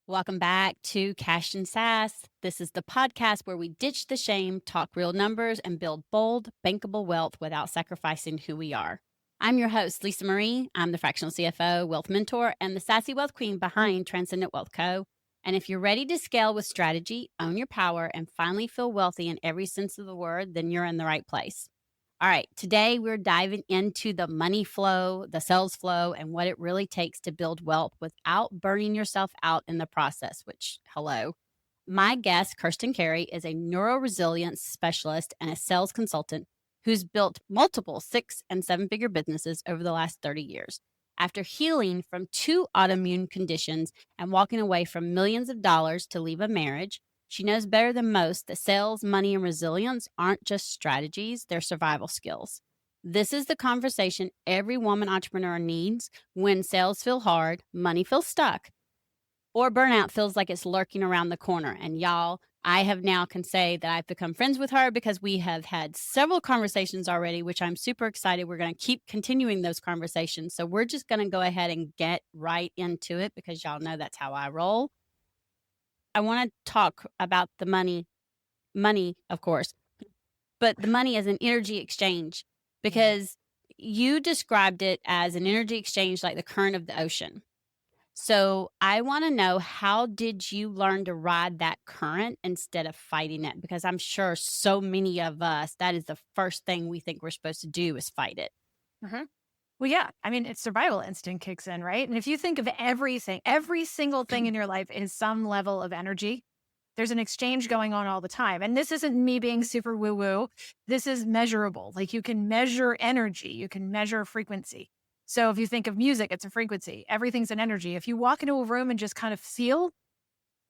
Welcome back to Cash and Sass. This is the podcast where we ditch the shame, talk real numbers, and build bold, bankable wealth without sacrificing who we are. I'm your host, Lisa Marie. I'm the fractional CFO, wealth mentor, and the sassy wealth queen behind Transcendent Wealth Co. And if you're ready to scale with strategy, own your power, and finally feel wealthy in every sense of the word, then you're in the right place. All right, today we're diving into the money flow, the sales flow, and what it really takes to build wealth without burning yourself out in the process, which, hello. My guest, Kirstin Carey, is a neuro-resilience specialist and a sales consultant who's built multiple 6 and 7-figure businesses over the last 30 years. After healing from 2 autoimmune conditions and walking away from millions of dollars to leave a marriage, she knows better than most that sales, money, and resilience aren't just strategies, they're survival skills. This is the conversation every woman entrepreneur needs when sales feel hard, money feels stuck, or burnout feels like it's lurking around the corner. And y'all, I have now can say that I've become friends with her because we have had several conversations already, which I'm super excited. We're going to keep continuing those conversations. So we're just going to go ahead and get right into it because y'all know that's how I roll. I want to talk about the money, of course, but the money as an energy exchange because you described it as an energy exchange like the current of the ocean. So I want to know, how did you learn to ride that current instead of fighting it? Because I'm sure so many of us, that is the first thing we think we're supposed to do is fight it. Mhm. Well, yeah. I mean, it's survival instinct kicks in, right? And if you think of everything, every single thing in your life is some level of energy. There's an exchange going on all the time. And this isn't me being super woo woo. This is measurable. Like you can measure energy, you can measure frequency. So if you think of music, it's a frequency. Everything's an energy. If you walk into a room and just kind of feel,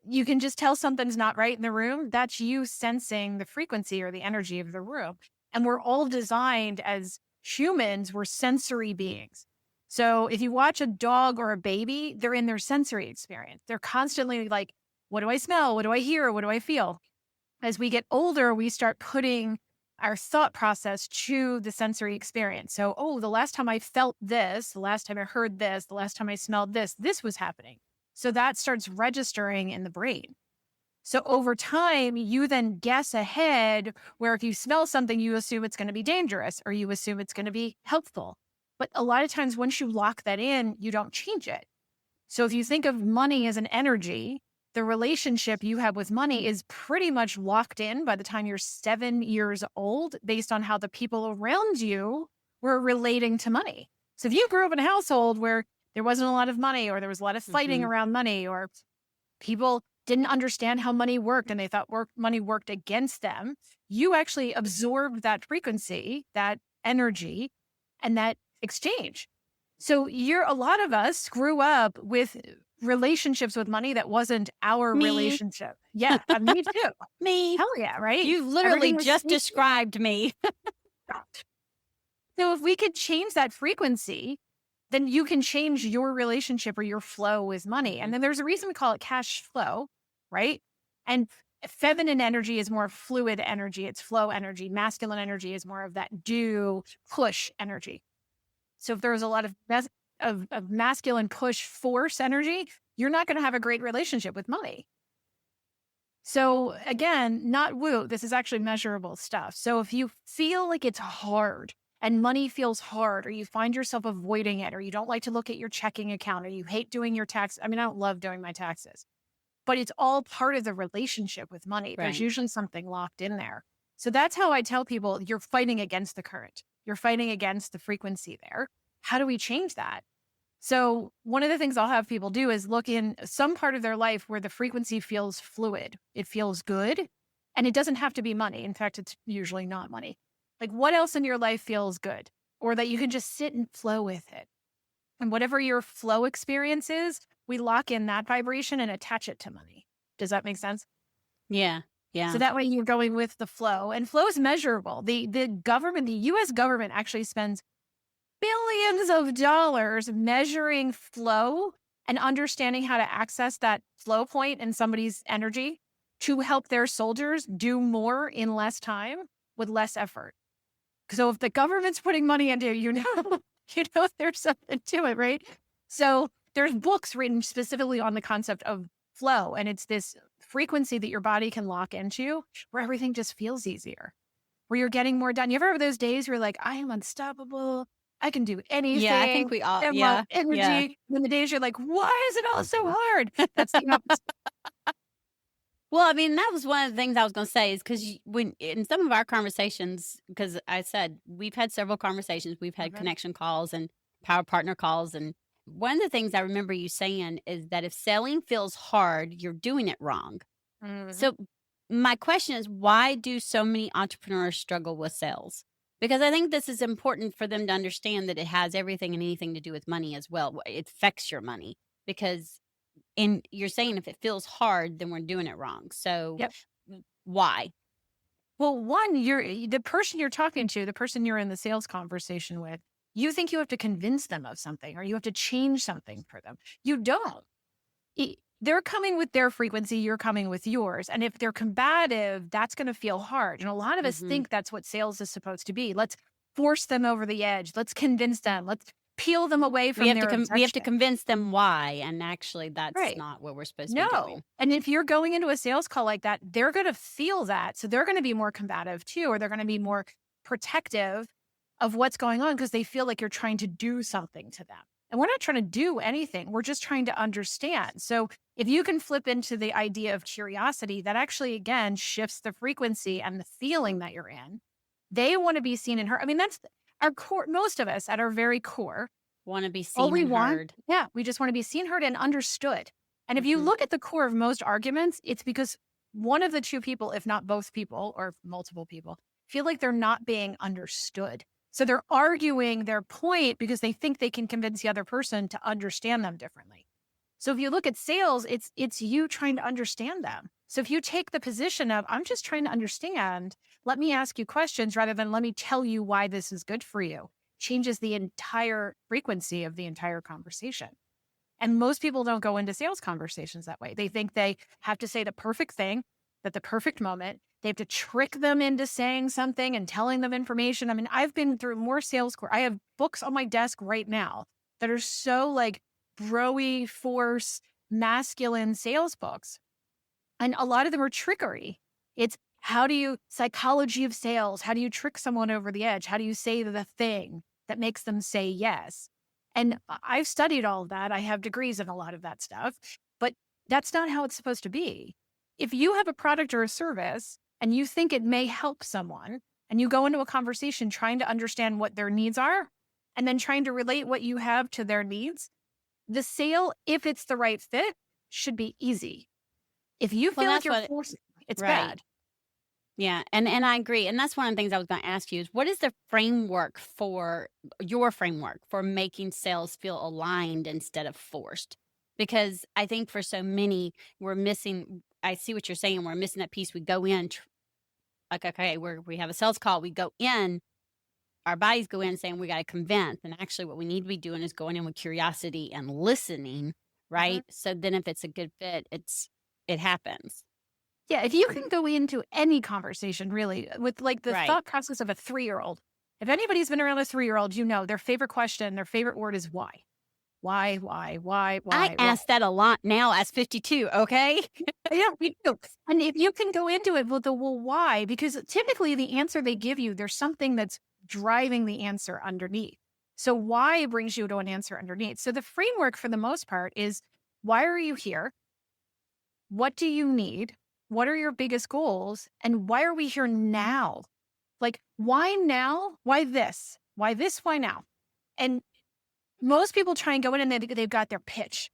you can just tell something's not right in the room. That's you sensing the frequency or the energy of the room. And we're all designed as humans, we're sensory beings. So if you watch a dog or a baby, they're in their sensory experience. They're constantly like, what do I smell? What do I hear? What do I feel? As we get older, we start putting our thought process to the sensory experience. So, oh, the last time I felt this, the last time I heard this, the last time I smelled this, this was happening. So that starts registering in the brain. So over time, you then guess ahead where if you smell something, you assume it's going to be dangerous or you assume it's going to be helpful. But a lot of times, once you lock that in, you don't change it. So if you think of money as an energy, the relationship you have with money is pretty much locked in by the time you're 7 years old based on how the people around you were relating to money. So if you grew up in a household where there wasn't a lot of money or there was a lot of fighting around money or people didn't understand how money worked and they thought money worked against them, you actually absorbed that frequency, that energy, and that exchange. So a lot of us grew up with relationships with money that wasn't our Me, relationship. Yeah, me too. me. Hell yeah, right? You literally Everything was just sneaky. described me. So if we could change that frequency, then you can change your relationship or your flow with money. And then there's a reason we call it cash flow, right? And feminine energy is more fluid energy. It's flow energy. Masculine energy is more of that do, push energy. So if there's a lot of masculine push force energy, you're not going to have a great relationship with money. So again, not woo, this is actually measurable stuff. So if you feel like it's hard and money feels hard, or you find yourself avoiding it, or you don't like to look at your checking account, or you hate doing your tax. I mean, I don't love doing my taxes, but it's all part of the relationship with money. There's Right. usually something locked in there. So that's how I tell people you're fighting against the current. You're fighting against the frequency there. How do we change that? So one of the things I'll have people do is look in some part of their life where the frequency feels fluid. It feels good. And it doesn't have to be money. In fact, it's usually not money. Like what else in your life feels good or that you can just sit and flow with it? And whatever your flow experience is, we lock in that vibration and attach it to money. Does that make sense? Yeah. Yeah. So that way you're going with the flow, and flow is measurable. The government, the US government actually spends billions of dollars measuring flow and understanding how to access that flow point in somebody's energy to help their soldiers do more in less time with less effort. So if the government's putting money into it, you know there's something to it, right? So there's books written specifically on the concept of flow. And it's this frequency that your body can lock into where everything just feels easier, where you're getting more done. You ever have those days where you're like, I am unstoppable. I can do Yeah, I think anything. we all I have a lot of yeah, yeah. energy. When the days you're like, why is it all so hard? That's the opposite. Well, I mean, that was one of the things I was gonna say is 'cause when in some of our conversations, because I said we've had several conversations, we've had Mhm. connection calls and power partner calls, and one of the things I remember you saying is that if selling feels hard, you're doing it wrong. Mhm. So my question is, why do so many entrepreneurs struggle with sales? Because I think this is important for them to understand that it has everything and anything to do with money as well. It affects your money because and you're saying if it feels hard, then we're doing it wrong. So Yep. why? Well, one, the person you're talking to, the person you're in the sales conversation with, you think you have to convince them of something or you have to change something for them. You don't. They're coming with their frequency, you're coming with yours. And if they're combative, that's going to feel hard. And a lot of us Mhm. think that's what sales is supposed to be. Let's force them over the edge. Let's convince them. Let's peel them away from their We have to objection. convince them why, and actually that's Right. not what we're supposed to be No. doing. And if you're going into a sales call like that, they're going to feel that. So they're going to be more combative too, or they're going to be more protective of what's going on because they feel like you're trying to do something to them. And we're not trying to do anything. We're just trying to understand. So if you can flip into the idea of curiosity, that actually, again, shifts the frequency and the feeling that you're in. They want to be seen and heard. I mean, that's our core. Most of us at our very core, Want to be all seen we and want, heard. yeah, we just want to be seen, heard, and understood. And if you Mhm. look at the core of most arguments, it's because one of the two people, if not both people or multiple people, feel like they're not being understood. So they're arguing their point because they think they can convince the other person to understand them differently. So if you look at sales, it's you trying to understand them. So if you take the position of I'm just trying to understand, let me ask you questions rather than let me tell you why this is good for you, changes the entire frequency of the entire conversation. And most people don't go into sales conversations that way. They think they have to say the perfect thing at the perfect moment. They have to trick them into saying something and telling them information. I mean, I've been through more sales. I have books on my desk right now that are so like broy force, masculine sales books. And a lot of them are trickery. It's how do you, psychology of sales, how do you trick someone over the edge? How do you say the thing that makes them say yes? And I've studied all of that. I have degrees in a lot of that stuff, but that's not how it's supposed to be. If you have a product or a service and you think it may help someone and you go into a conversation trying to understand what their needs are and then trying to relate what you have to their needs, the sale, if it's the right fit, should be easy. If you Well, feel like that's you're what forcing, it's right. bad. Yeah, and I agree, and that's one of the things I was gonna ask you is what is the framework for your framework for making sales feel aligned instead of forced? Because I think for so many, we're missing I see what you're saying, we're missing that piece. We go in like, okay, we have a sales call, we go in, our bodies go in saying we gotta convince, and actually what we need to be doing is going in with curiosity and listening, Mhm. right? So then if it's a good fit, it happens. Yeah, if you can go into any conversation really with like the Right. thought process of a 3-year-old. If anybody's been around a 3-year-old, you know their favorite question, their favorite word is why. I Why? ask that a lot now as 52, okay? Yeah, we do. And if you can go into it with the well, why? Because typically the answer they give you, there's something that's driving the answer underneath. So why brings you to an answer underneath. So the framework for the most part is why are you here? What do you need? What are your biggest goals? And why are we here now? Like, why now? Why this? Why this? Why now? And most people try and go in and they've got their pitch.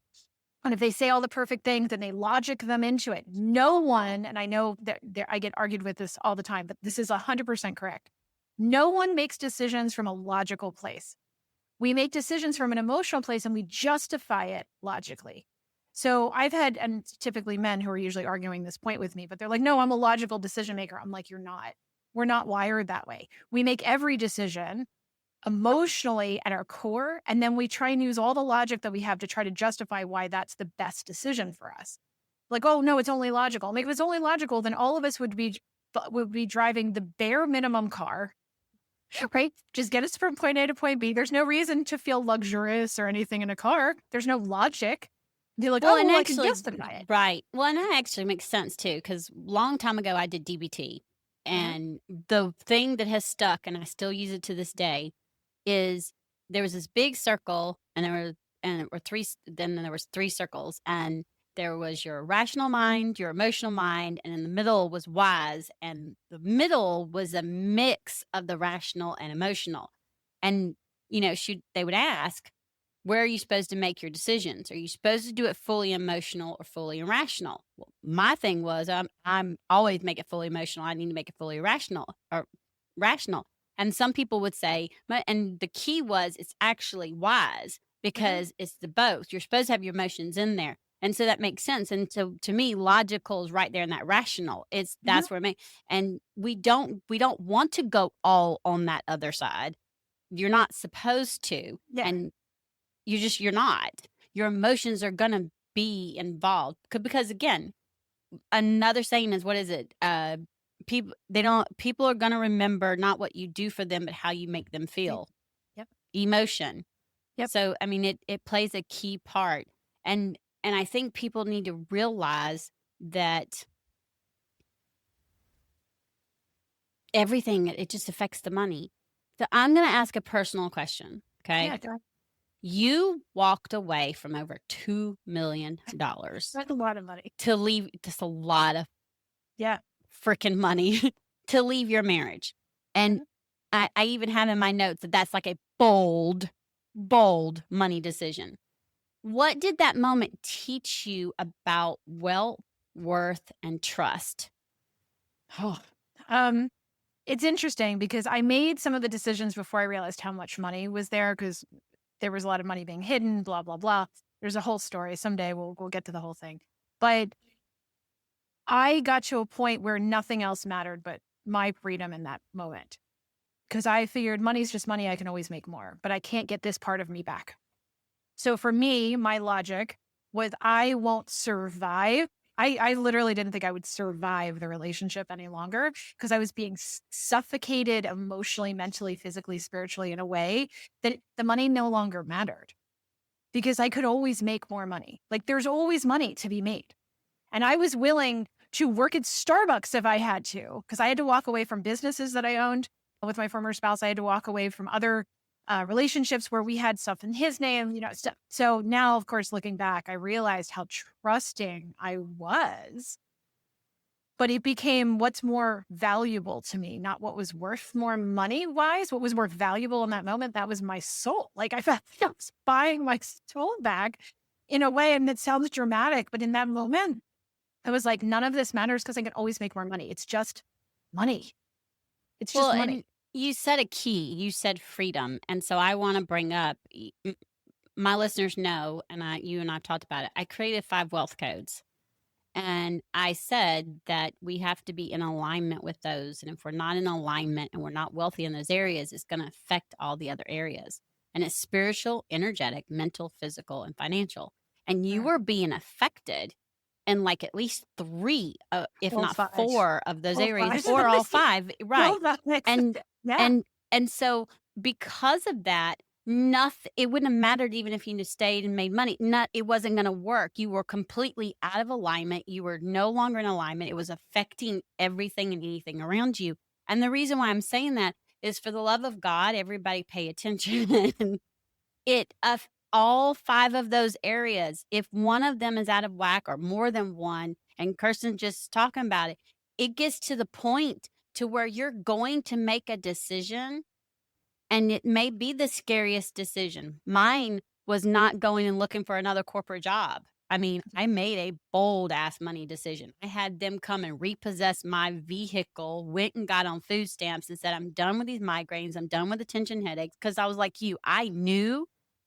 And if they say all the perfect things and they logic them into it, no one, and I know that I get argued with this all the time, but this is 100% correct. No one makes decisions from a logical place. We make decisions from an emotional place and we justify it logically. So I've had, and it's typically men who are usually arguing this point with me, but they're like, no, I'm a logical decision maker. I'm like, you're not. We're not wired that way. We make every decision emotionally at our core, and then we try and use all the logic that we have to try to justify why that's the best decision for us. Like, oh no, it's only logical. Like, if it's only logical, then all of us would be driving the bare minimum car, right? Just get us from point A to point B. There's no reason to feel luxurious or anything in a car. There's no logic. You're like, Well, oh, and well, I can actually, justify it. right. Well, and that actually makes sense too, because long time ago I did DBT, Mhm. and the thing that has stuck, and I still use it to this day, is there was this big circle, and there were three. Then there was three circles, and there was your rational mind, your emotional mind, and in the middle was wise, and the middle was a mix of the rational and emotional. And they would ask, where are you supposed to make your decisions? Are you supposed to do it fully emotional or fully irrational? Well, my thing was I'm always make it fully emotional. I need to make it fully irrational or rational. And some people would say, and the key was it's actually wise Mhm. because it's the both. You're supposed to have your emotions in there. And so that makes sense. And so to me, logical is right there in that rational. Mhm. That's where it makes, and we don't want to go all on that other side. You're not supposed to. Yeah. And you're not. Your emotions are gonna be involved because again, another saying is, what is it? People are gonna remember not what you do for them, but how you make them Yep. feel. Yep. Emotion. Yep. So, I mean, it plays a key part, and I think people need to realize that everything, it just affects the money. So, I'm gonna ask a personal question, okay? Yeah. Go ahead. You walked away from over $2 million That's a lot of money. to leave. Just a lot of Yeah. freaking money to leave your marriage. And Mhm. I even have in my notes that that's like a bold, bold money decision. What did that moment teach you about wealth, worth, and trust? Oh. Um, it's interesting because I made some of the decisions before I realized how much money was there because there was a lot of money being hidden, blah, blah, blah. There's a whole story. Someday we'll get to the whole thing. But I got to a point where nothing else mattered but my freedom in that moment. Because I figured money's just money. I can always make more, but I can't get this part of me back. So for me, my logic was I won't survive. I literally didn't think I would survive the relationship any longer because I was being suffocated emotionally, mentally, physically, spiritually in a way that the money no longer mattered because I could always make more money. Like there's always money to be made. And I was willing to work at Starbucks if I had to, because I had to walk away from businesses that I owned with my former spouse. I had to walk away from other relationships where we had stuff in his name, stuff. So now, of course, looking back, I realized how trusting I was. But it became what's more valuable to me, not what was worth more money wise. What was more valuable in that moment, that was my soul. Like I felt like I was buying my soul back in a way. And it sounds dramatic, but in that moment, I was like, none of this matters because I can always make more money. It's just money. It's Well, just and money. you said a key. You said freedom, and so I want to bring up. My listeners know, and you and I've talked about it. I created 5 wealth codes. And I said that we have to be in alignment with those. And if we're not in alignment and we're not wealthy in those areas, it's going to affect all the other areas. And it's spiritual, energetic, mental, physical, and financial. And you Mm. were being affected in like at least three, if All not five. four of those All areas, five. or all five. All Right. five. And, Yeah. and, and so because of that, nothing, it wouldn't have mattered even if you just stayed and made money. Not, it wasn't going to work. You were completely out of alignment. You were no longer in alignment. It was affecting everything and anything around you. And the reason why I'm saying that is, for the love of God, everybody pay attention. it all 5 of those areas, if one of them is out of whack or more than one, and Kirsten just talking about it, it gets to the point to where you're going to make a decision, and it may be the scariest decision. Mine was not going and looking for another corporate job. I mean, I made a bold ass money decision. I had them come and repossess my vehicle, went and got on food stamps and said, I'm done with these migraines. I'm done with the tension headaches. Cause I was like you, I knew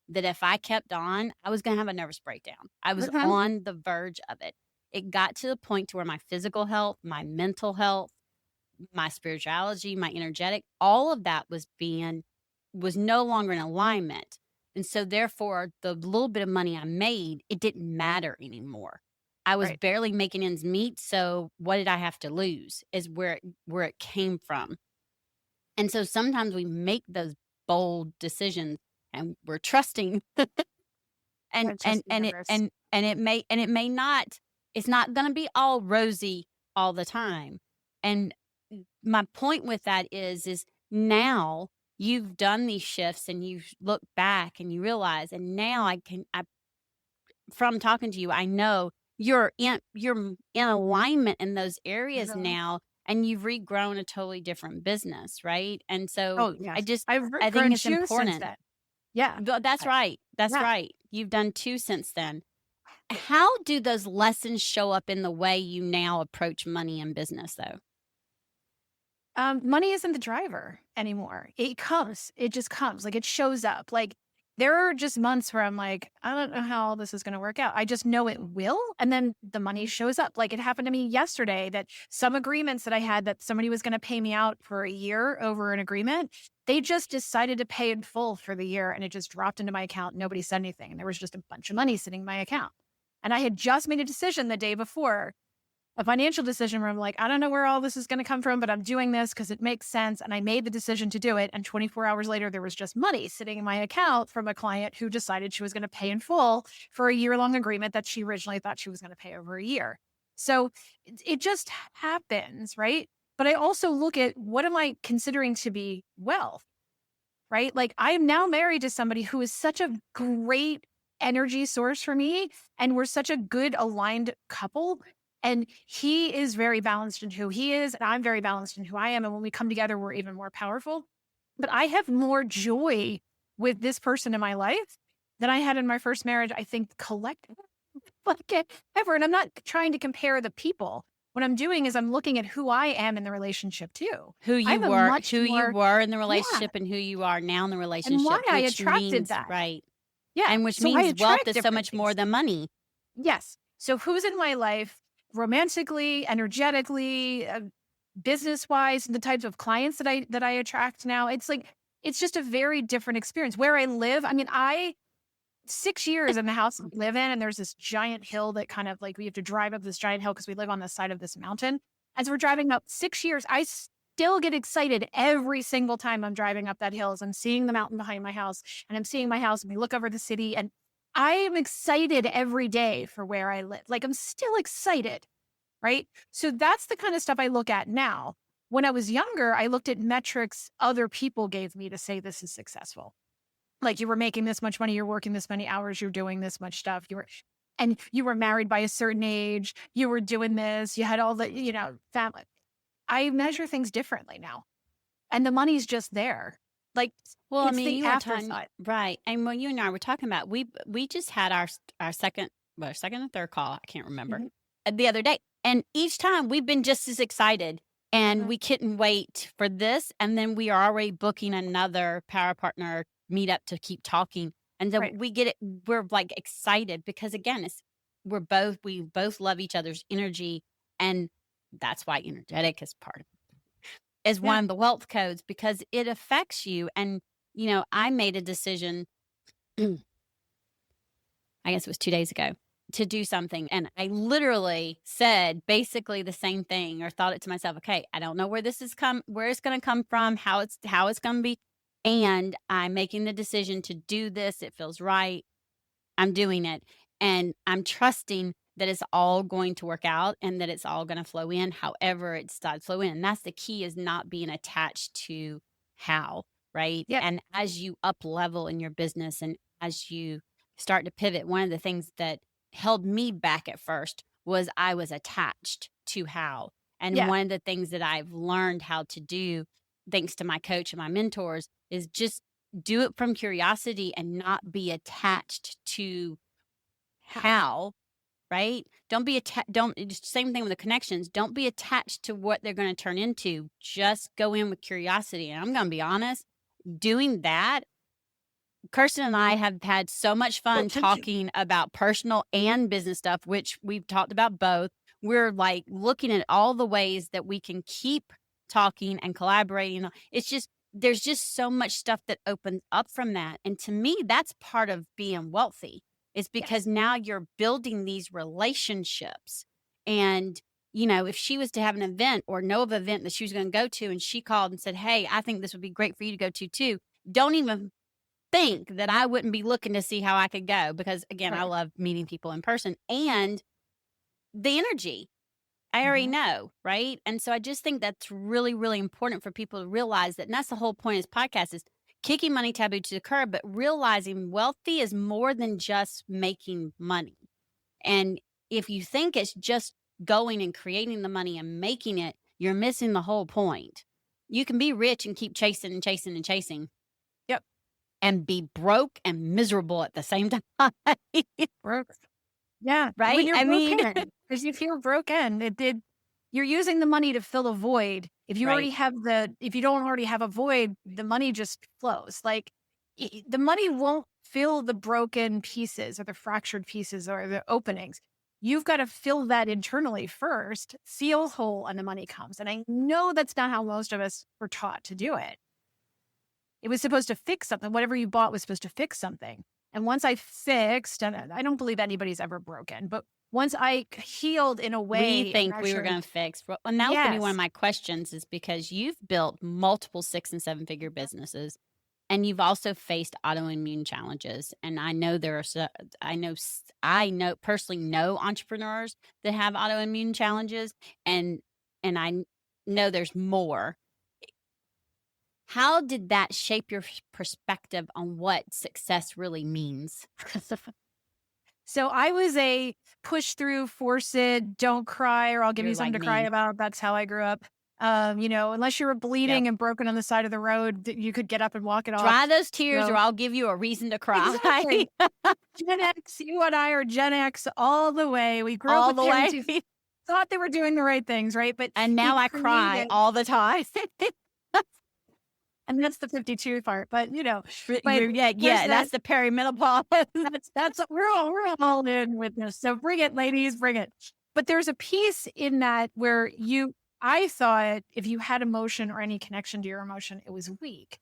that if I kept on, I was going to have a nervous breakdown. I was Mhm. on the verge of it. It got to the point to where my physical health, my mental health, my spirituality, my energetic, all of that was no longer in alignment. And so therefore, the little bit of money I made, it didn't matter anymore. I was Right. barely making ends meet. So what did I have to lose is where it came from. And so sometimes we make those bold decisions and we're trusting and I trust the and it universe. And it may not, it's not going to be all rosy all the time. And my point with that is now you've done these shifts and you look back and you realize, and now from talking to you, I know you're in alignment in those areas Mhm. now, and you've regrown a totally different business, right? And so Oh, I yes. just I've I think grown it's 2 since important. then. Yeah. That's I right. That's yeah. right. You've done 2 since then. How do those lessons show up in the way you now approach money and business, though? Money isn't the driver anymore. It comes. It just comes. Like, it shows up. Like, there are just months where I'm like, I don't know how all this is going to work out. I just know it will. And then the money shows up. Like, it happened to me yesterday that some agreements that I had that somebody was going to pay me out for a year over an agreement, they just decided to pay in full for the year and it just dropped into my account. Nobody said anything. And there was just a bunch of money sitting in my account. And I had just made a decision the day before, a financial decision where I'm like, I don't know where all this is going to come from, but I'm doing this because it makes sense. And I made the decision to do it. And 24 hours later, there was just money sitting in my account from a client who decided she was going to pay in full for a year long agreement that she originally thought she was going to pay over a year. So it just happens, right? But I also look at, what am I considering to be wealth, right? Like, I am now married to somebody who is such a great energy source for me. And we're such a good aligned couple. And he is very balanced in who he is. And I'm very balanced in who I am. And when we come together, we're even more powerful. But I have more joy with this person in my life than I had in my first marriage, I think, collectively, like, ever. And I'm not trying to compare the people. What I'm doing is I'm looking at who I am in the relationship too. I'm a much Who you more, were in the yeah, relationship and who you are now in the and why relationship, I which attracted means that. right, Yeah. and which So I means wealth attract is so different much more things. than money. Yes. So who's in my life romantically, energetically, business wise, the types of clients that I attract now? It's like, it's just a very different experience. Where I live, I mean, I 6 years in the house we live in, and there's this giant hill that kind of like, we have to drive up this giant hill because we live on the side of this mountain. As we're driving up 6 years, I still get excited every single time I'm driving up that hill as I'm seeing the mountain behind my house and I'm seeing my house and we look over the city, and I am excited every day for where I live. Like, I'm still excited, right? So that's the kind of stuff I look at now. When I was younger, I looked at metrics other people gave me to say this is successful. Like, you were making this much money, you're working this many hours, you're doing this much stuff, and you were married by a certain age, you were doing this, you had all the, family. I measure things differently now. And the money's just there. Like, Well, I it's mean, the you were talking afterthought. right, and when you and I were talking about, we just had our second, well, second or third call, I can't remember, Mhm, the other day, and each time we've been just as excited, and mhm. we couldn't wait for this, and then we are already booking another power partner meetup to keep talking, and then Right. we get it, we're like excited because again, we both love each other's energy, and that's why energetic is part of is Yeah. one of the wealth codes because it affects you. And, I made a decision, I guess it was 2 days ago, to do something. And I literally said basically the same thing or thought it to myself, okay, I don't know where it's going to come from, how it's going to be. And I'm making the decision to do this. It feels right. I'm doing it, and I'm trusting that it's all going to work out and that it's all gonna flow in however it starts flow in, and that's the key is not being attached to how, right? Yeah. And as you up level in your business and as you start to pivot, one of the things that held me back at first was I was attached to how, and Yeah. one of the things that I've learned how to do, thanks to my coach and my mentors, is just do it from curiosity and not be attached to How? how, right? Don't be attached. Don't, it's the same thing with the connections. Don't be attached to what they're going to turn into. Just go in with curiosity. And I'm going to be honest, doing that, Kirsten and I have had so much Well, fun thank you. talking about personal and business stuff, which we've talked about both. We're like looking at all the ways that we can keep talking and collaborating. It's just, there's just so much stuff that opens up from that. And to me, that's part of being wealthy. It's because Yes. now you're building these relationships. And, if she was to have an event or know of an event that she was going to go to and she called and said, hey, I think this would be great for you to go to too. Don't even think that I wouldn't be looking to see how I could go because, again, I Right. love meeting people in person and the energy. I already Mhm. know, right? And so I just think that's really, really important for people to realize that. And that's the whole point of this podcast is kicking money taboo to the curb, but realizing wealthy is more than just making money. And if you think it's just going and creating the money and making it, you're missing the whole point. You can be rich and keep chasing and chasing and chasing Yep. and be broke and miserable at the same time. Broke. Yeah. When Right? you're I mean, broken, because you feel broken, you're using the money to fill a void. right. If you don't already have a void, the money just flows. Like the money won't fill the broken pieces or the fractured pieces or the openings. You've got to fill that internally first, feel whole, and the money comes. And I know that's not how most of us were taught to do it. It was supposed to fix something. Whatever you bought was supposed to fix something. And once I fixed, and I don't believe anybody's ever broken, but once I healed in a We way and think we were actually, going to fix. And that was going to be one of yes, my questions is because you've built multiple 6 and 7 figure businesses and you've also faced autoimmune challenges. And I know there are, I know personally know entrepreneurs that have autoimmune challenges and know there's more. How did that shape your perspective on what success really means? so I was a push through, force it, don't cry, or I'll give You're you something like to cry me. about. That's how I grew up. Unless you were Yep. bleeding and broken on the side of the road, you could get up and walk it off. Dry those tears or So I'll give you a reason to cry. exactly. Gen X, you and I are Gen X all the way. We grew up All with the parents way. who thought they were doing the right things, right? But And now it I cry created, all the time. and that's the 52 part. But but there's Yeah, that. that's the perimenopause. That's we're all in with this. So bring it, ladies, bring it. But there's a piece in that where I thought if you had emotion or any connection to your emotion, it was weak.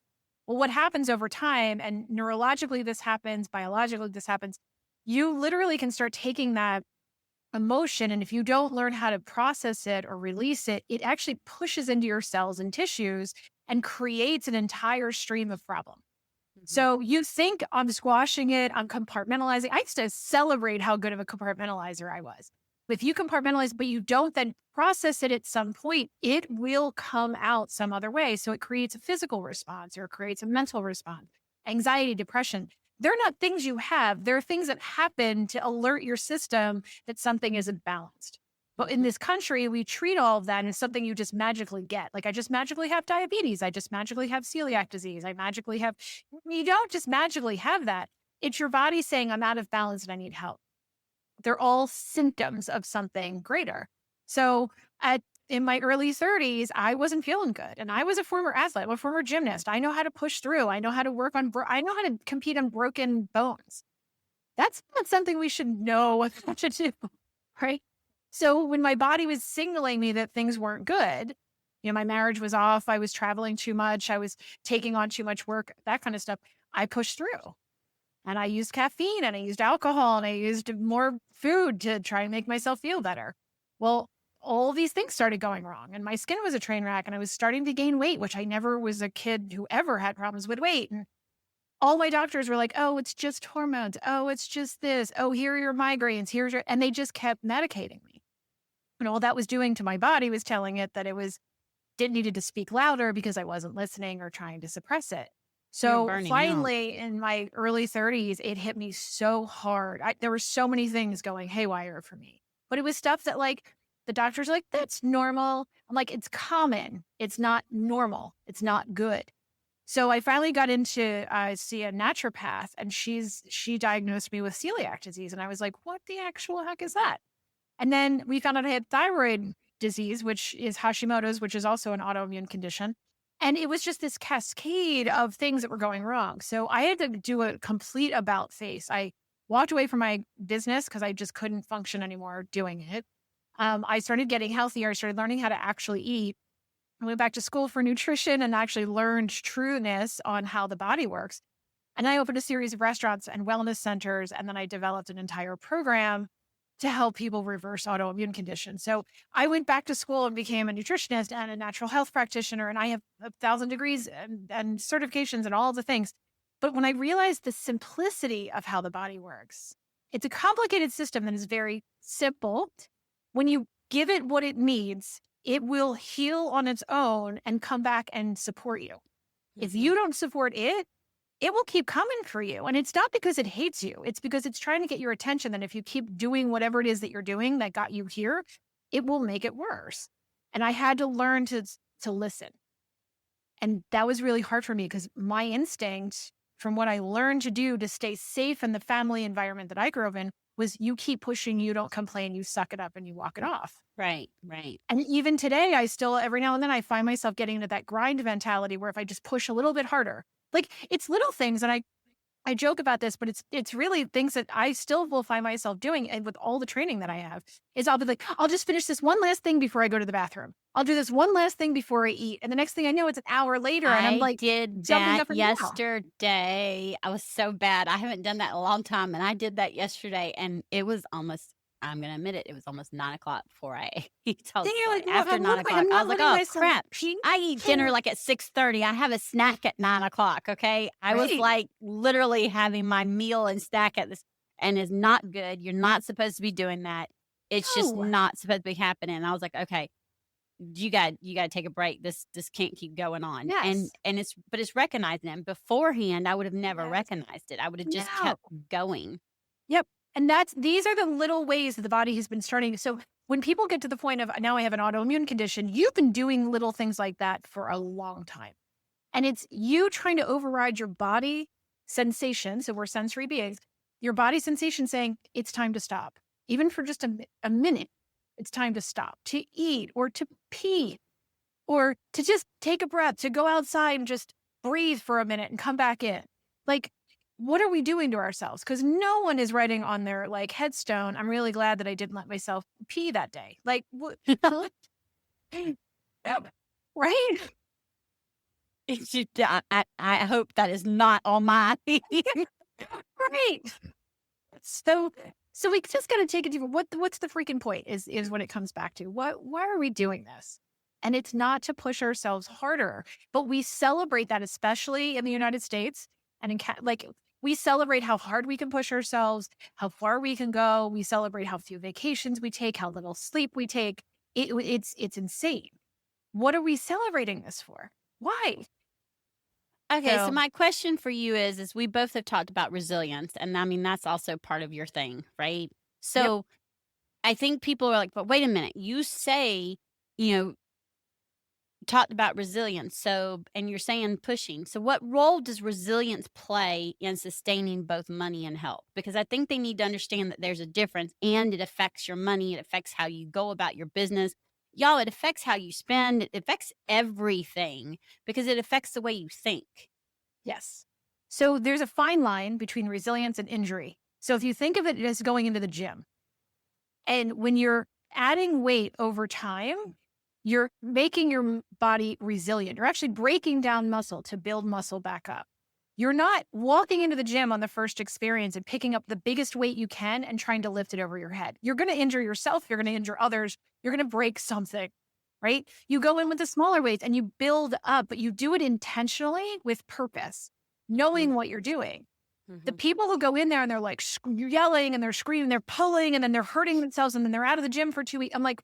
Well, what happens over time, and neurologically this happens, biologically this happens, you literally can start taking that emotion. And if you don't learn how to process it or release it, it actually pushes into your cells and tissues and creates an entire stream of problem. Mhm. So you think I'm squashing it, I'm compartmentalizing. I used to celebrate how good of a compartmentalizer I was. If you compartmentalize, but you don't then process it at some point, it will come out some other way. So it creates a physical response or it creates a mental response, anxiety, depression. They're not things you have. They're things that happen to alert your system that something isn't balanced. But in Mhm. this country, we treat all of that as something you just magically get. Like I just magically have diabetes. I just magically have celiac disease. I magically have, you don't just magically have that. It's your body saying, I'm out of balance and I need help. They're all symptoms of something greater. So in my early 30s, I wasn't feeling good. And I was a former athlete, I'm a former gymnast. I know how to push through. I know how to work on, I know how to compete on broken bones. That's not something we should know what to do, right? So when my body was signaling me that things weren't good, my marriage was off, I was traveling too much, I was taking on too much work, that kind of stuff, I pushed through. And I used caffeine and I used alcohol and I used more food to try and make myself feel better. Well, all these things started going wrong and my skin was a train wreck and I was starting to gain weight, which I never was a kid who ever had problems with weight. And all my doctors were like, oh, it's just hormones. Oh, it's just this. Oh, here are your migraines. And they just kept medicating me. And all that was doing to my body was telling it that didn't needed to speak louder because I wasn't listening or trying to suppress it. You're So burning out. finally, in my early 30s, it hit me so hard. There were so many things going haywire for me, but it was stuff that like the doctors are like, that's normal. I'm like, it's common. It's not normal. It's not good. So I finally got into see a naturopath, and she diagnosed me with celiac disease, and I was like, what the actual heck is that? And then we found out I had thyroid disease, which is Hashimoto's, which is also an autoimmune condition. And it was just this cascade of things that were going wrong. So I had to do a complete about face. I walked away from my business because I just couldn't function anymore doing it. I started getting healthier. I started learning how to actually eat. I went back to school for nutrition and actually learned trueness on how the body works. And I opened a series of restaurants and wellness centers. And then I developed an entire program to help people reverse autoimmune conditions. So I went back to school and became a nutritionist and a natural health practitioner. And I have 1,000 degrees and certifications and all the things. But when I realized the simplicity of how the body works, it's a complicated system that is very simple. When you give it what it needs, it will heal on its own and come back and support you. If Mhm. you don't support it, it will keep coming for you. And it's not because it hates you. It's because it's trying to get your attention. That if you keep doing whatever it is that you're doing that got you here, it will make it worse. And I had to learn to listen. And that was really hard for me because my instinct from what I learned to do to stay safe in the family environment that I grew up in was you keep pushing, you don't complain, you suck it up and you walk it off. Right, right. And even today, I still, every now and then, I find myself getting into that grind mentality where if I just push a little bit harder, like it's little things. And I joke about this, but it's really things that I still will find myself doing. And with all the training that I have, is I'll be like, I'll just finish this one last thing before I go to the bathroom. I'll do this one last thing before I eat. And the next thing I know, it's an hour later and I'm I like did jumping that up and down. yesterday. I was so bad. I haven't done that in a long time, and I did that yesterday, and it was almost, I'm gonna admit it, it was almost 9 o'clock before I ate. I Then was you're like like, well, after I'm 9 o'clock, I not was like, letting "Oh, myself crap. pee. I eat dinner, like, at 6:30. I have a snack at 9 o'clock." Okay? I was, Right. like, literally having my meal and snack at this, and it's not good. You're not supposed to be doing that. It's just No. not supposed to be happening. And I was like, "Okay, you got to take a break. This can't keep going on." And Yes. it's, but it's recognizing it. And beforehand, I would have never Yes. recognized it. I would have just No. kept going. Yep. And these are the little ways that the body has been starting. So when people get to the point of now I have an autoimmune condition, you've been doing little things like that for a long time. And it's you trying to override your body sensation. So we're sensory beings, your body sensation saying it's time to stop, even for just a minute. It's time to stop, to eat or to pee or to just take a breath, to go outside and just breathe for a minute and come back in. Like, what are we doing to ourselves? Because no one is writing on their like headstone, I'm really glad that I didn't let myself pee that day. Like, what? Huh? Yep. Right? I hope that is not on my Right. So we just got to take it deeper. What's the freaking point is what it comes back to. Why are we doing this? And it's not to push ourselves harder, but we celebrate that, especially in the United States and like we celebrate how hard we can push ourselves, how far we can go. We celebrate how few vacations we take, how little sleep we take. It's insane. What are we celebrating this for? Why? Okay, so So, my question for you is we both have talked about resilience, and I mean that's also part of your thing, right? yep. So I think people are like, but wait a minute, you say, you know, talked about resilience. So, and you're saying pushing. So, what role does resilience play in sustaining both money and health? Because I think they need to understand that there's a difference and it affects your money. It affects how you go about your business. Y'all, it affects how you spend. It affects everything because it affects the way you think. Yes. So there's a fine line between resilience and injury. So if you think of it as going into the gym, and when you're adding weight over time, you're making your body resilient. You're actually breaking down muscle to build muscle back up. You're not walking into the gym on the first experience and picking up the biggest weight you can and trying to lift it over your head. You're going to injure yourself. You're going to injure others. You're going to break something, right? You go in with the smaller weights and you build up, but you do it intentionally with purpose, knowing what you're doing. The Mm-hmm. people who go in there and they're like yelling and they're screaming, they're pulling and then they're hurting themselves and then they're out of the gym for 2 weeks. I'm like,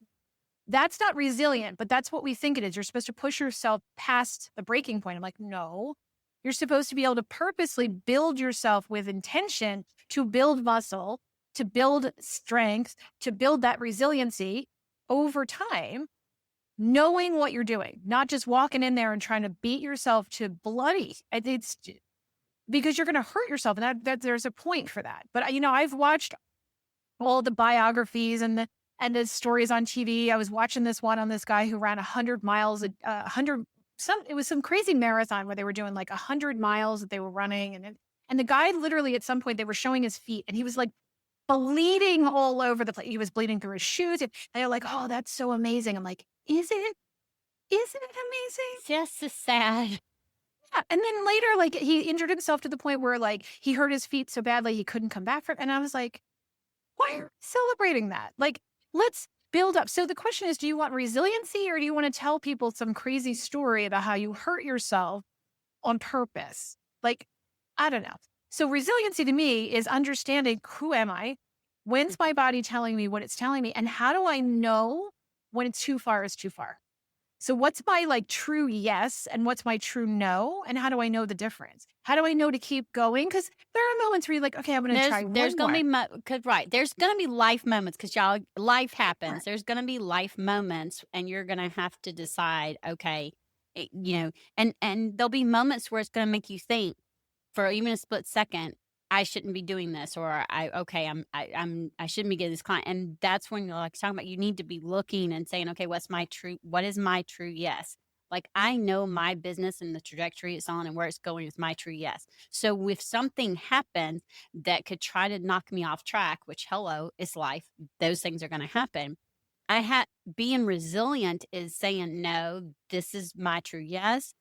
that's not resilient, but that's what we think it is. You're supposed to push yourself past the breaking point. I'm like, no, you're supposed to be able to purposely build yourself with intention to build muscle, to build strength, to build that resiliency over time, knowing what you're doing, not just walking in there and trying to beat yourself to bloody. It's because you're going to hurt yourself. And that there's a point for that. But, I've watched all the biographies and the stories on TV. I was watching this one on this guy who ran 100 miles, 100, it was some crazy marathon where they were doing like 100 miles that they were running. And the guy literally at some point they were showing his feet and he was like bleeding all over the place. He was bleeding through his shoes. And they're like, oh, that's so amazing. I'm like, is it? Isn't it amazing? Just so sad. Yeah, and then later, like, he injured himself to the point where, like, he hurt his feet so badly he couldn't come back from it, and I was like, "Why are we celebrating that?" Like, let's build up. So the question is, do you want resiliency or do you wanna tell people some crazy story about how you hurt yourself on purpose? Like, I don't know. So resiliency to me is understanding, who am I? When's my body telling me what it's telling me? And how do I know when it's too far is too far? So what's my like true yes and what's my true no? And how do I know the difference? How do I know to keep going? Because there are moments where you're like, okay, I'm going to try There's one gonna more. be cause right, there's gonna be life moments because y'all life Right. happens. There's gonna be life moments, and you're gonna have to decide, okay, and there'll be moments where it's gonna make you think for even a split second, I shouldn't be doing this, or I shouldn't be getting this client, and that's when you're like talking about you need to be looking and saying, okay, what is my true yes? Like I know my business and the trajectory it's on and where it's going is my true yes. So if something happens that could try to knock me off track, which hello, is life, those things are going to happen. I had being resilient is saying no, this is my true yes,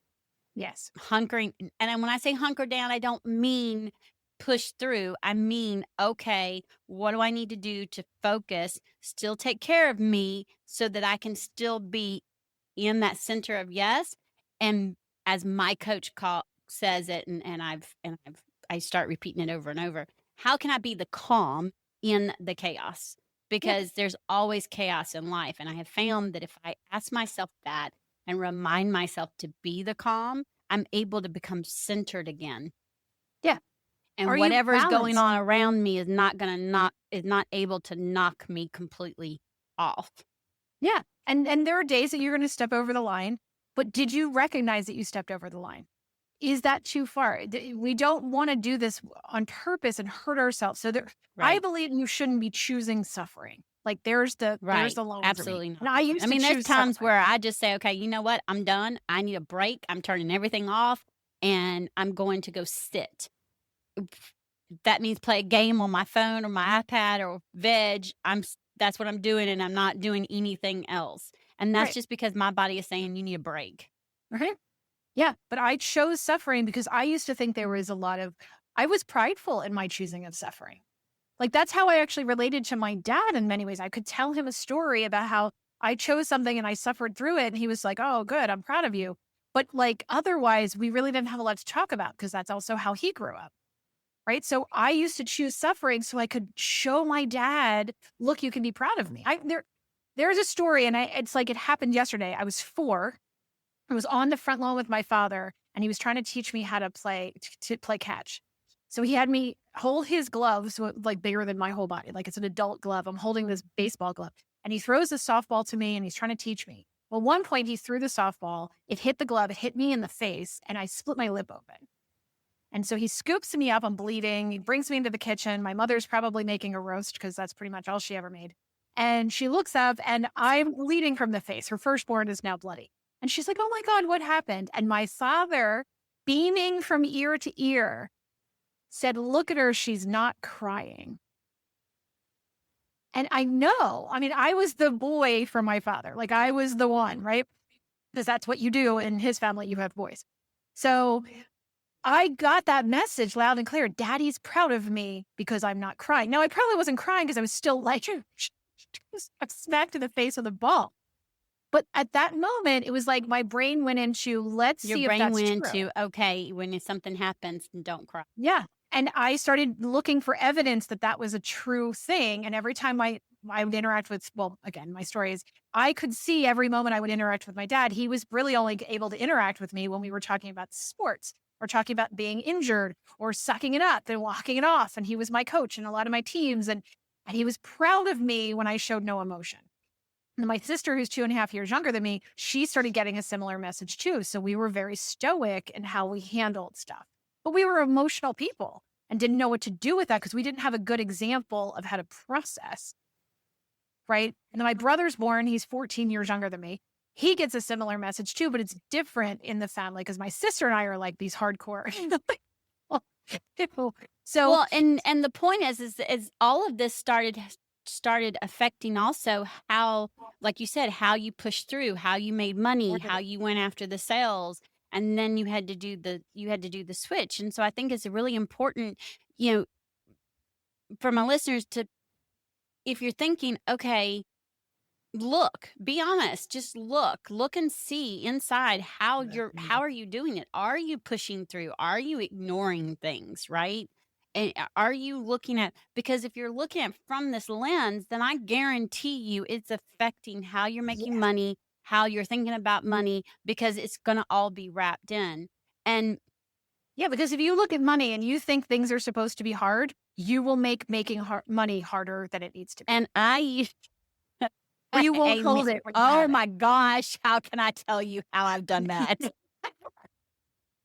Yes. hunkering, and then when I say hunker down, I don't mean push through. I mean, okay, what do I need to do to focus, still take care of me so that I can still be in that center of yes? And as my coach says it, I start repeating it over and over. How can I be the calm in the chaos? Yep. Because there's always chaos in life. And I have found that if I ask myself that and remind myself to be the calm, I'm able to become centered again. Yeah. And Are you whatever is going balanced? on around me is not able to knock me completely off. Yeah. And there are days that you're going to step over the line, but did you recognize that you stepped over the line? Is that too far? We don't want to do this on purpose and hurt ourselves. So there, I Right. believe you shouldn't be choosing suffering. Like there's Right. the line for me. Absolutely And not. I I used to mean, there's choose times suffering. where I just say, okay, you know what? I'm done. I need a break. I'm turning everything off and I'm going to go sit. That means play a game on my phone or my iPad or veg. That's what I'm doing, and I'm not doing anything else. And that's Right. just because my body is saying you need a break. Right. Yeah. But I chose suffering because I used to think there was a lot of, I was prideful in my choosing of suffering. Like that's how I actually related to my dad in many ways. I could tell him a story about how I chose something and I suffered through it. And he was like, oh, good. I'm proud of you. But like otherwise, we really didn't have a lot to talk about because that's also how he grew up. Right. So I used to choose suffering so I could show my dad, look, you can be proud of me. There's a story, and it's like it happened yesterday. I was 4. I was on the front lawn with my father, and he was trying to teach me how to play catch. So he had me hold his gloves, so like bigger than my whole body, like it's an adult glove. I'm holding this baseball glove, and he throws the softball to me, and he's trying to teach me. Well, one point he threw the softball, it hit the glove, it hit me in the face, and I split my lip open. And so he scoops me up. I'm bleeding. He brings me into the kitchen. My mother's probably making a roast because that's pretty much all she ever made. And she looks up and I'm bleeding from the face. Her firstborn is now bloody. And she's like, oh my God, what happened? And my father, beaming from ear to ear, said, look at her. She's not crying. And I know, I mean, I was the boy for my father. Like I was the one, right? Because that's what you do in his family. You have boys. So I got that message loud and clear. Daddy's proud of me because I'm not crying. Now, I probably wasn't crying because I was still like, I'm smacked in the face with a ball. But at that moment, it was like my brain went into, let's Your see if brain that's went true. into, okay, when something happens, don't cry. Yeah. And I started looking for evidence that that was a true thing. And every time I would interact with, well, again, my story is I could see every moment I would interact with my dad. He was really only able to interact with me when we were talking about sports or talking about being injured or sucking it up and walking it off. And he was my coach in a lot of my teams. And he was proud of me when I showed no emotion. And my sister, who's 2.5 years younger than me, she started getting a similar message too. So we were very stoic in how we handled stuff. But we were emotional people and didn't know what to do with that because we didn't have a good example of how to process. Right. And then my brother's born, he's 14 years younger than me. He gets a similar message too, but it's different in the family because my sister and I are like these hardcore people. So, Well, and the point is all of this started affecting also how, like you said, how you pushed through, how you made money, how you went after the sales, and then you had to do the switch. And so I think it's really important, you know, for my listeners to, if you're thinking, okay, look, be honest, just look and see inside how Yeah. are you doing it? Are you pushing through? Are you ignoring things, right? And are you looking at, because if you're looking at from this lens, then I guarantee you it's affecting how you're making Yeah. money, how you're thinking about money, because it's going to all be wrapped in. And Yeah, because if you look at money and you think things are supposed to be hard, you will make making money harder than it needs to be. and I Or you won't amen. hold it when you Oh have it. my gosh, how can I tell you how I've done that?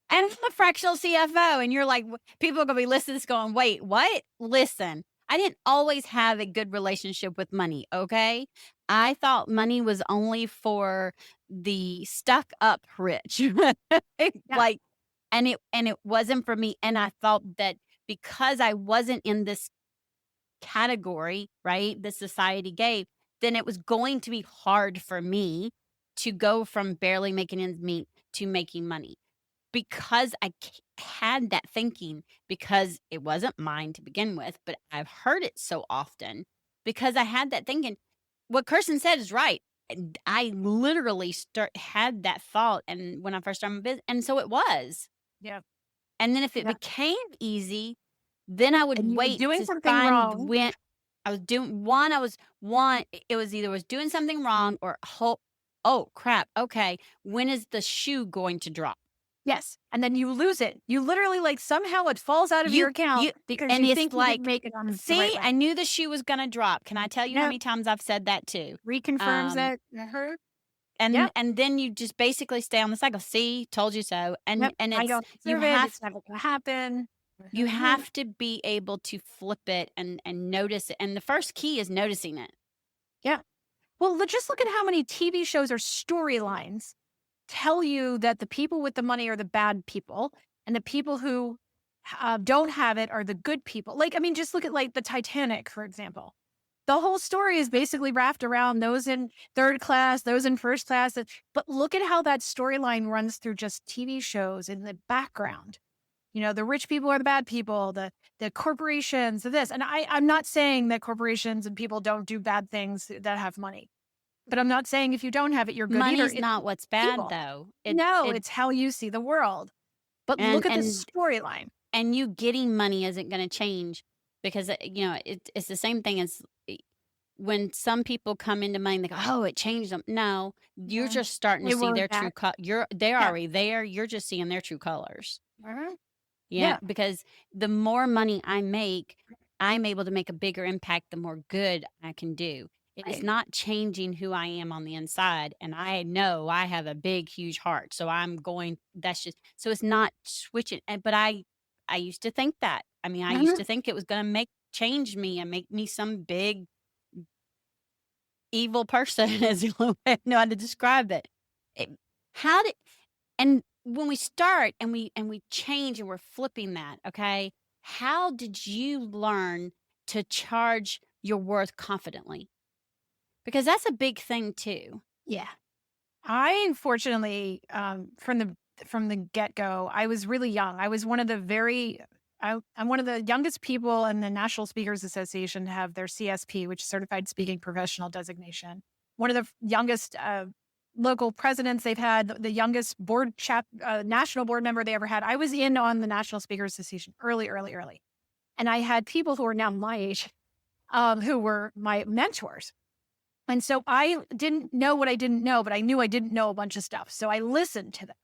And I'm a fractional CFO, and you're like, people are gonna be listening to this going, "Wait, what?" Listen, I didn't always have a good relationship with money, okay? I thought money was only for the stuck up rich. Yeah. Like, and it wasn't for me, and I thought that because I wasn't in this category, right, the society gave, then it was going to be hard for me to go from barely making ends meet to making money. Because had that thinking, because it wasn't mine to begin with, but I've heard it so often, because I had that thinking. What Kirsten said is right. And I literally had that thought, and when I first started my business, and so it was. Yeah. And then if it Yeah. became easy, then I would And you were wait doing to something find wrong. when I was doing one. I was one. It was either was doing something wrong or oh crap. Okay, when is the shoe going to drop? Yes. And then you lose it. You literally like somehow it falls out of your account You because and you it's think you didn't like, make it on the right "See, way. I knew the shoe was gonna drop." Can I tell you how Yep. many times I've said that too? Reconfirms Um, that. Uh-huh. and Yep. and then you just basically stay on the cycle. "See, told you so." And Yep. and I it's don't deserve it. It's never going to happen. you Mhm. have to be able to flip it and notice it, and the first key is noticing it. Yeah. Well, just look at how many TV shows or storylines tell you that the people with the money are the bad people and the people who don't have it are the good people. Like, I mean, just look at like the Titanic, for example. The whole story is basically wrapped around those in third class, those in first class. But look at how that storyline runs through just TV shows in the background. You know, the rich people are the bad people, the corporations, this. And I'm not saying that corporations and people don't do bad things that have money. But I'm not saying if you don't have it, you're good either. Money's It's not what's bad, people. though. No, It it's how you see the world. But and look at the and storyline. and you getting money isn't gonna change, because, it's the same thing as when some people come into money, they go, "Oh, it changed them." No, you're Yeah. just starting to They see were their true that. they're Yeah. already there, you're just seeing their true colors. Mhm. Yeah, Yeah. because the more money I make, I'm able to make a bigger impact the more good I can do. It is Right. not changing who I am on the inside, and I know I have a big, huge heart, so that's just so it's not switching, but I used to think that. I mean, I used Mhm. to think it was gonna change me and make me some big evil person is the only way I know how to describe it. It how did and when we start and we change and we're flipping that, okay? How did you learn to charge your worth confidently? Because that's a big thing too. Yeah. I unfortunately, from the get go, I was really young. I was one of the I'm one of the youngest people in the National Speakers Association to have their CSP, which is Certified Speaking Professional designation. One of the youngest local presidents they've had, the youngest national board member they ever had. I was in on the National Speakers Association early, early, early, and I had people who are now my age, who were my mentors. And so I didn't know what I didn't know, but I knew I didn't know a bunch of stuff. So I listened to them.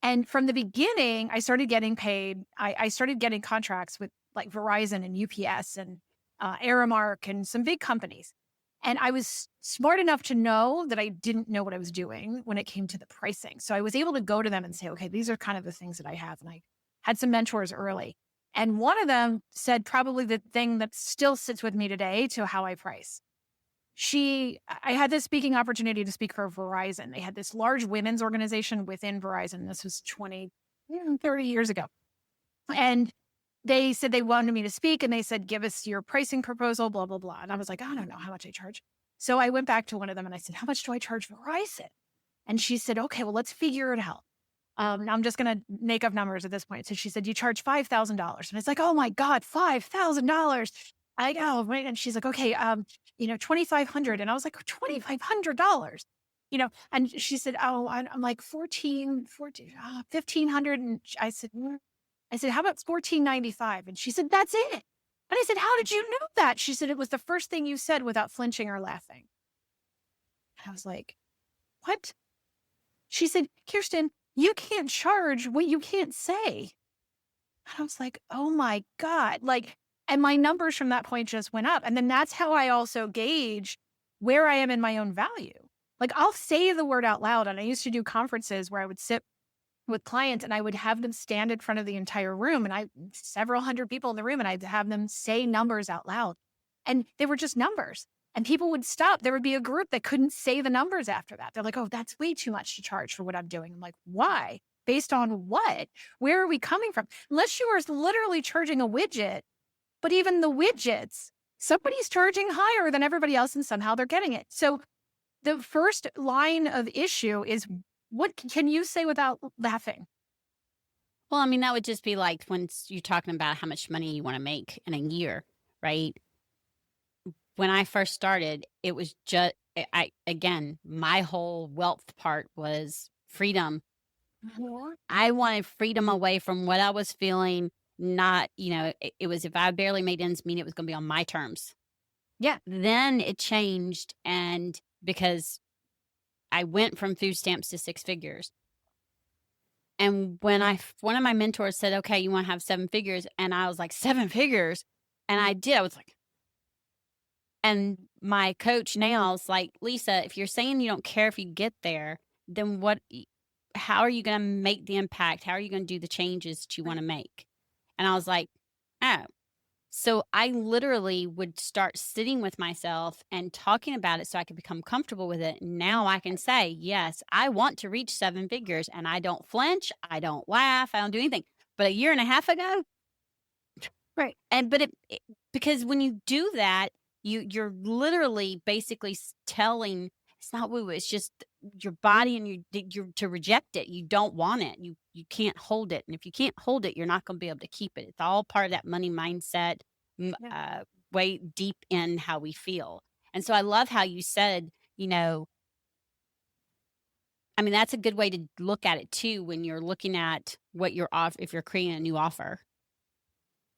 And from the beginning, I started getting paid. I started getting contracts with like Verizon and UPS and Aramark and some big companies. And I was smart enough to know that I didn't know what I was doing when it came to the pricing. So I was able to go to them and say, okay, these are kind of the things that I have. And I had some mentors early. And one of them said probably the thing that still sits with me today to how I price. I had this speaking opportunity to speak for Verizon. They had this large women's organization within Verizon. This was 30 years ago. And they said they wanted me to speak and they said, give us your pricing proposal, blah, blah, blah. And I was like, I don't know how much I charge. So I went back to one of them and I said, how much do I charge Verizon? And she said, okay, well, let's figure it out. Now I'm just going to make up numbers at this point. So she said, you charge $5,000. And it's like, oh my God, $5,000. I go, right. And she's like, okay, 2,500. And I was like, $2,500, and she said, oh, I'm like 1,500. And I said, I said, how about 1495? And she said, that's it. And I said, how did you know that? She said, it was the first thing you said without flinching or laughing. And I was like, what? She said, Kirstin, you can't charge what you can't say. And I was like, oh my God. And my numbers from that point just went up. And then that's how I also gauge where I am in my own value. Like I'll say the word out loud. And I used to do conferences where I would sit with clients and I would have them stand in front of the entire room and several hundred people in the room, and I'd have them say numbers out loud. And they were just numbers. And people would stop. There would be a group that couldn't say the numbers after that. They're like, oh, that's way too much to charge for what I'm doing. I'm like, why? Based on what? Where are we coming from? Unless you are literally charging a widget, but even the widgets, somebody's charging higher than everybody else and somehow they're getting it. So the first line of issue is, what can you say without laughing? Well, I mean, that would just be like when you're talking about how much money you want to make in a year, right? When I first started, it was just, again, my whole wealth part was freedom. I wanted freedom away from what I was feeling. Not, it was, if I barely made ends meet, it was going to be on my terms. Yeah. Then it changed. And because I went from food stamps to 6 figures. And when one of my mentors said, okay, you want to have 7 figures. And I was like, 7 figures. And I did. I was like, and my coach now is like, Lisa, if you're saying you don't care if you get there, then how are you going to make the impact? How are you going to do the changes that you want to make? And I was like, oh. So I literally would start sitting with myself and talking about it so I could become comfortable with it. Now I can say, yes, I want to reach 7 figures, and I don't flinch. I don't laugh. I don't do anything. But a year and a half ago, right. But because when you do that, you're literally basically telling, it's not woo, it's just your body, and you're to reject it. You don't want it. You can't hold it. And if you can't hold it, you're not going to be able to keep it. It's all part of that money mindset, way deep in how we feel. And so I love how you said, I mean, that's a good way to look at it too, when you're looking at what you're off, if you're creating a new offer.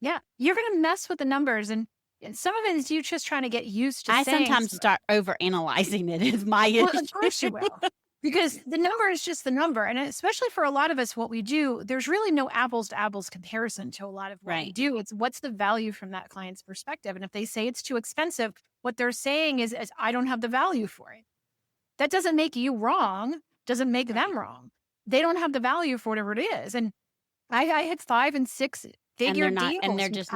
Yeah. You're going to mess with the numbers, and some of it is you just trying to get used to I saying sometimes start over analyzing it is my issue. Well, of course you will. Because the number is just the number. And especially for a lot of us, what we do, there's really no apples to apples comparison to a lot of what we do. It's what's the value from that client's perspective. And if they say it's too expensive, what they're saying is I don't have the value for it. That doesn't make you wrong, doesn't make them wrong. They don't have the value for whatever it is. And I had 5 and 6 figure deals.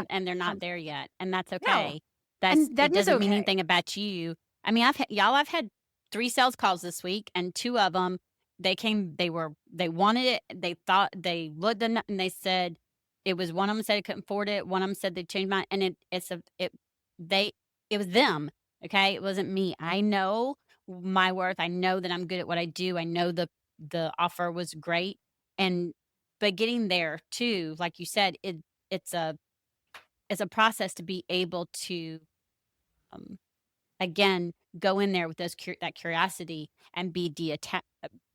And they're not there yet. And that's okay. No. That doesn't mean anything about you. I mean, I've had 3 sales calls this week, and 2 of them, they wanted it. They thought, they looked and they said, it was one of them said they couldn't afford it. One of them said they changed mind. And it was them. Okay. It wasn't me. I know my worth. I know that I'm good at what I do. I know the offer was great. But getting there too, like you said, it's a process to be able to, again, go in there with that curiosity and be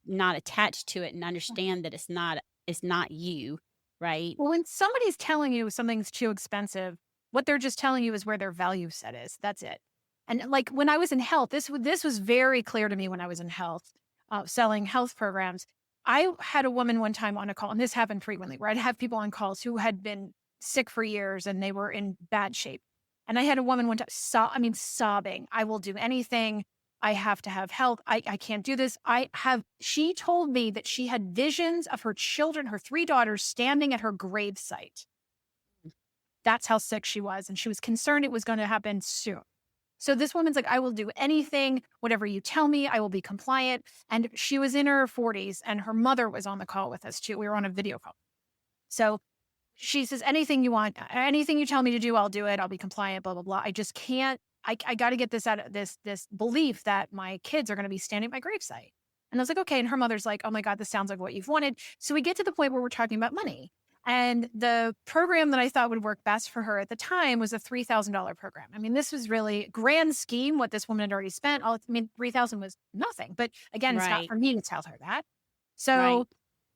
not attached to it, and understand that it's not you, right? Well, when somebody's telling you something's too expensive, what they're just telling you is where their value set is. That's it. And like when I was in health, this was very clear to me when I was in health, selling health programs. I had a woman one time on a call, and this happened frequently, where I'd have people on calls who had been sick for years and they were in bad shape. And I had a woman one time, sobbing, I will do anything. I have to have health. I can't do this. She told me that she had visions of her children, her 3 daughters, standing at her gravesite. That's how sick she was. And she was concerned it was going to happen soon. So this woman's like, I will do anything, whatever you tell me, I will be compliant. And she was in her 40s, and her mother was on the call with us too. We were on a video call. So she says, anything you want, anything you tell me to do, I'll do it. I'll be compliant, blah, blah, blah. I just can't, I got to get this out of this belief that my kids are going to be standing at my gravesite. And I was like, okay. And her mother's like, oh my God, this sounds like what you've wanted. So we get to the point where we're talking about money. And the program that I thought would work best for her at the time was a $3,000 program. I mean, this was really grand scheme what this woman had already spent. I mean, 3,000 was nothing, but again, it's not Right. for me to tell her that. Right.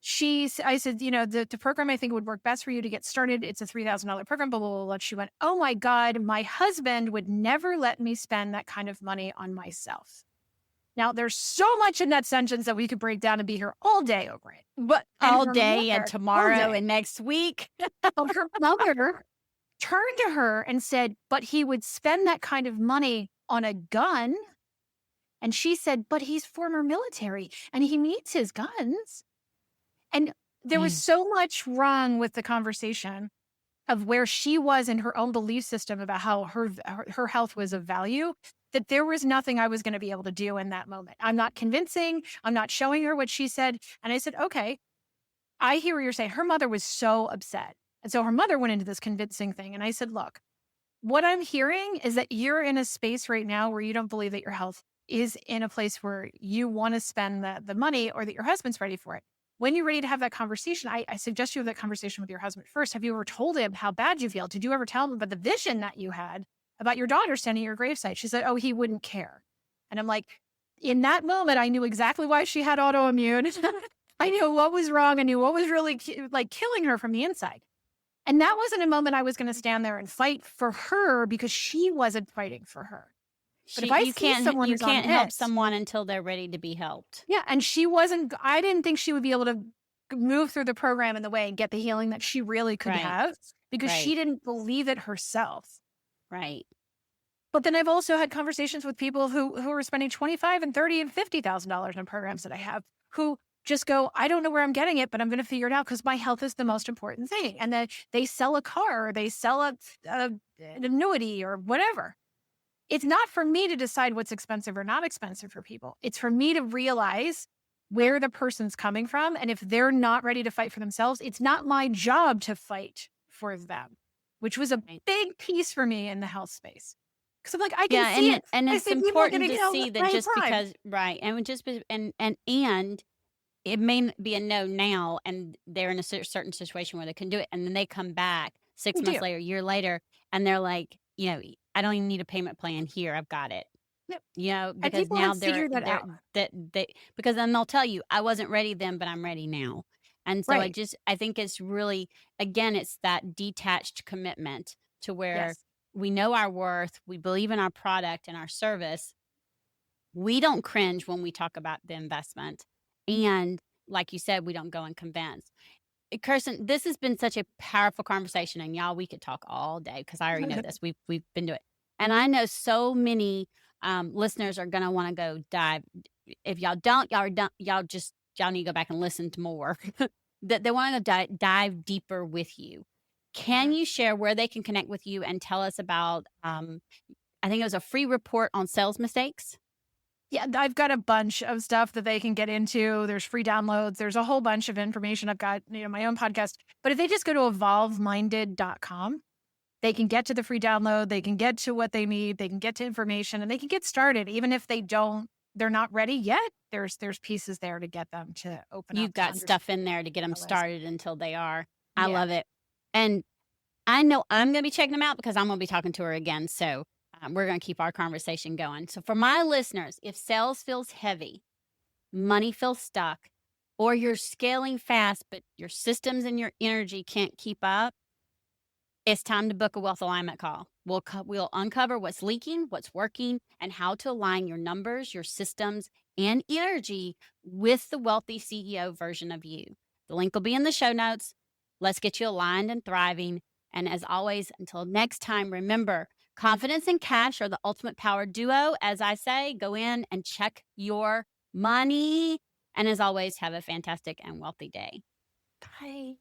So I said, the program I think would work best for you to get started. It's a $3,000 program, blah, blah, blah, blah. She went, oh my God, my husband would never let me spend that kind of money on myself. Now, there's so much in that sentence that we could break down and be here all day over it. But And all her day and mother, tomorrow and next week. but her mother turned to her and said, but he would spend that kind of money on a gun. And she said, but he's former military and he needs his guns. And there was so much wrong with the conversation of where she was in her own belief system about how her health was of value, that there was nothing I was going to be able to do in that moment. I'm not convincing. I'm not showing her what she said. And I said, okay, I hear what you're saying. Her mother was so upset. And so her mother went into this convincing thing. And I said, look, what I'm hearing is that you're in a space right now where you don't believe that your health is in a place where you want to spend the money or that your husband's ready for it. When you're ready to have that conversation, I suggest you have that conversation with your husband first. Have you ever told him how bad you feel? Did you ever tell him about the vision that you had about your daughter standing at your gravesite? She said, oh, he wouldn't care. And I'm like, in that moment, I knew exactly why she had autoimmune. I knew what was wrong. I knew what was really killing her from the inside. And that wasn't a moment I was going to stand there and fight for her because she wasn't fighting for her. But if I see someone who's on can't help edge, someone until they're ready to be helped. yeah, and she wasn't. I didn't think she would be able to move through the program in the way and get the healing that she really could have because she didn't believe it herself. Right. But then I've also had conversations with people who are spending $25,000 and $30,000 and $50,000 on programs that I have who just go, I don't know where I'm getting it, but I'm going to figure it out because my health is the most important thing. And then they sell a car or they sell an annuity or whatever. It's not for me to decide what's expensive or not expensive for people. It's for me to realize where the person's coming from. And if they're not ready to fight for themselves, it's not my job to fight for them, which was a big piece for me in the health space. Because I'm like, I can see it. And it's important to see that just because, and it may be a no now and they're in a certain situation where they can do it. And then they come back 6 months later, a year later, and they're like, I don't even need a payment plan here. I've got it. Yep. Because now because then they'll tell you, I wasn't ready then, but I'm ready now. And so I think it's really, again, it's that detached commitment to where we know our worth, we believe in our product and our service. We don't cringe when we talk about the investment. And like you said, we don't go and convince. Kirstin, this has been such a powerful conversation, and y'all, we could talk all day because I already know this. We've been doing it, and I know so many listeners are going to want to go dive. If y'all don't, y'all need to go back and listen to more. That they want to dive deeper with you. Can you share where they can connect with you and tell us about? I think it was a free report on sales mistakes. Yeah, I've got a bunch of stuff that they can get into. There's free downloads. There's a whole bunch of information. I've got, my own podcast. But if they just go to evolveminded.com, they can get to the free download. They can get to what they need. They can get to information and they can get started. Even if they're not ready yet, there's pieces there to get them to open up. You've got stuff in there to get them started until they are. I love it. And I know I'm going to be checking them out because I'm going to be talking to her again. So we're going to keep our conversation going. So for my listeners, if sales feels heavy, money feels stuck, or you're scaling fast, but your systems and your energy can't keep up, it's time to book a wealth alignment call. We'll uncover what's leaking, what's working, and how to align your numbers, your systems, and energy with the wealthy CEO version of you. The link will be in the show notes. Let's get you aligned and thriving. And as always, until next time, remember, confidence and cash are the ultimate power duo. As I say, go in and check your money. And as always, have a fantastic and wealthy day. Bye.